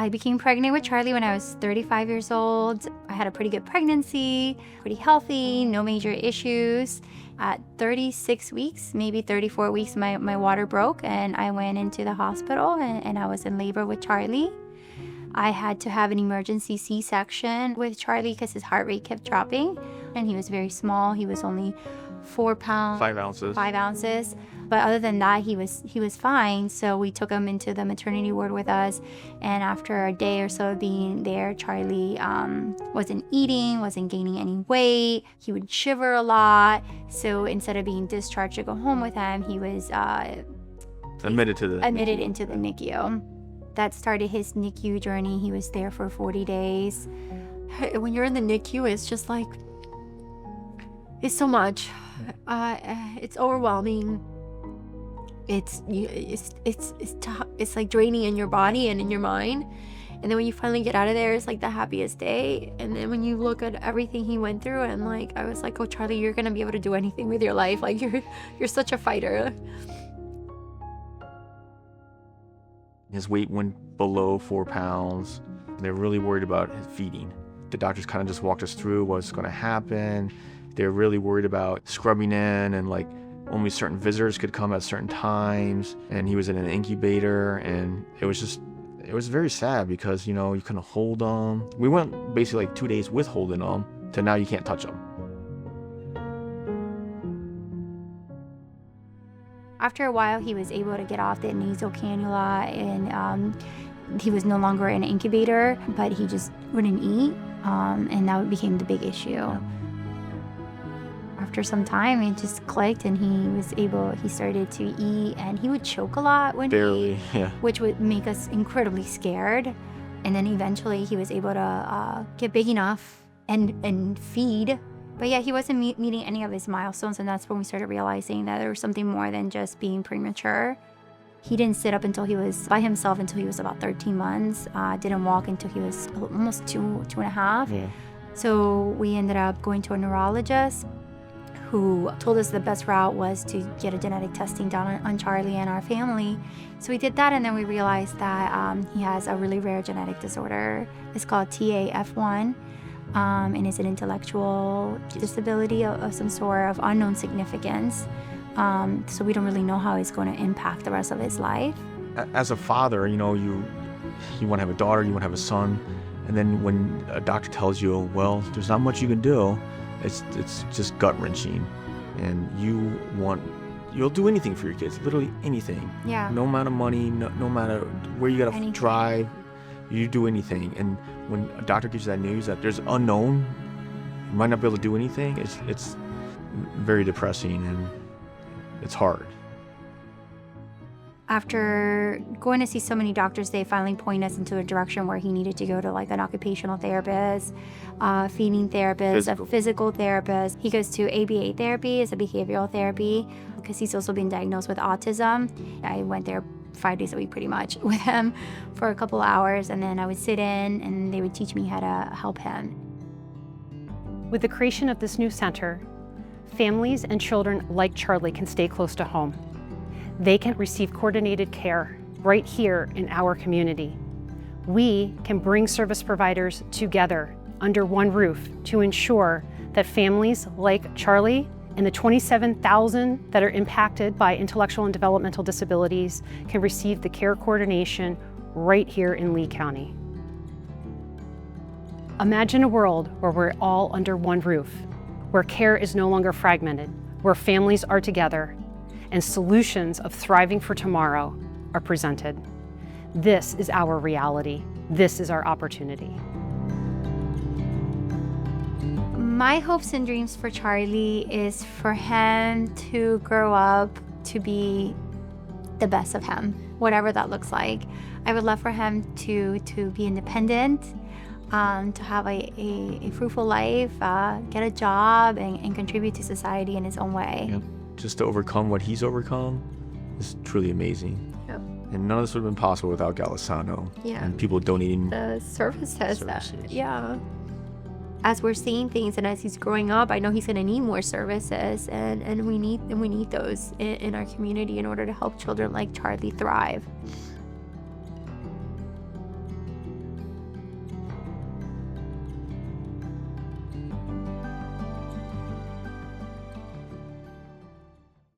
I became pregnant with Charlie when I was 35 years old. I had a pretty good pregnancy, pretty healthy, no major issues. At 36 weeks, maybe 34 weeks, my water broke and I went into the hospital and I was in labor with Charlie. I had to have an emergency C-section with Charlie because his heart rate kept dropping and he was very small. He was only 4 pounds. 5 ounces. 5 ounces. But other than that, he was fine. So we took him into the maternity ward with us. And after a day or so of being there, Charlie wasn't eating, wasn't gaining any weight. He would shiver a lot. So instead of being discharged to go home with him, he was admitted into the NICU. That started his NICU journey. He was there for 40 days. When you're in the NICU, it's just like, it's so much. It's overwhelming. It's tough. It's like draining in your body and in your mind. And then when you finally get out of there, it's like the happiest day. And then when you look at everything he went through, and like I was like, oh Charlie, you're gonna be able to do anything with your life. Like you're such a fighter. His weight went below 4 pounds. They're really worried about his feeding. The doctors kind of just walked us through what's going to happen. They're really worried about scrubbing in, and like only certain visitors could come at certain times. And he was in an incubator, and it was very sad because, you couldn't hold him. We went basically like 2 days with holding him to now you can't touch him. After a while, he was able to get off the nasal cannula, and he was no longer in an incubator, but he just wouldn't eat, and that became the big issue. After some time, it just clicked, and he started to eat, and he would choke a lot when Barely, which would make us incredibly scared. And then eventually, he was able to get big enough and feed. But yeah, he wasn't meeting any of his milestones, and that's when we started realizing that there was something more than just being premature. He didn't sit up until he was by himself until he was about 13 months. Didn't walk until he was almost two and a half. Yeah. So we ended up going to a neurologist who told us the best route was to get a genetic testing done on Charlie and our family. So we did that, and then we realized that he has a really rare genetic disorder. It's called TAF1. And it's an intellectual disability of some sort of unknown significance. So we don't really know how it's going to impact the rest of his life. As a father, you want to have a daughter, you want to have a son, and then when a doctor tells you, well, there's not much you can do, it's just gut-wrenching. And you'll do anything for your kids, literally anything. Yeah. No amount of money, no matter where you got to drive, you do anything. And when a doctor gives you that news that there's unknown, you might not be able to do anything, it's very depressing and it's hard. After going to see so many doctors, they finally pointed us into a direction where he needed to go to like an occupational therapist, feeding therapist, a physical therapist. He goes to ABA therapy, it's a behavioral therapy, because he's also been diagnosed with autism. I went there 5 days a week pretty much with him for a couple hours, and then I would sit in and they would teach me how to help him. With the creation of this new center, families and children like Charlie can stay close to home. They can receive coordinated care right here in our community. We can bring service providers together under one roof to ensure that families like Charlie and the 27,000 that are impacted by intellectual and developmental disabilities can receive the care coordination right here in Lee County. Imagine a world where we're all under one roof, where care is no longer fragmented, where families are together, and solutions of thriving for tomorrow are presented. This is our reality. This is our opportunity. My hopes and dreams for Charlie is for him to grow up to be the best of him, whatever that looks like. I would love for him to be independent, to have a fruitful life, get a job, and contribute to society in his own way. Yeah. Just to overcome what he's overcome is truly amazing. Yep. And none of this would have been possible without Golisano. Yeah. And people donating The services. Yeah. As we're seeing things and as he's growing up, I know he's going to need more services, and we need those in our community in order to help children like Charlie thrive.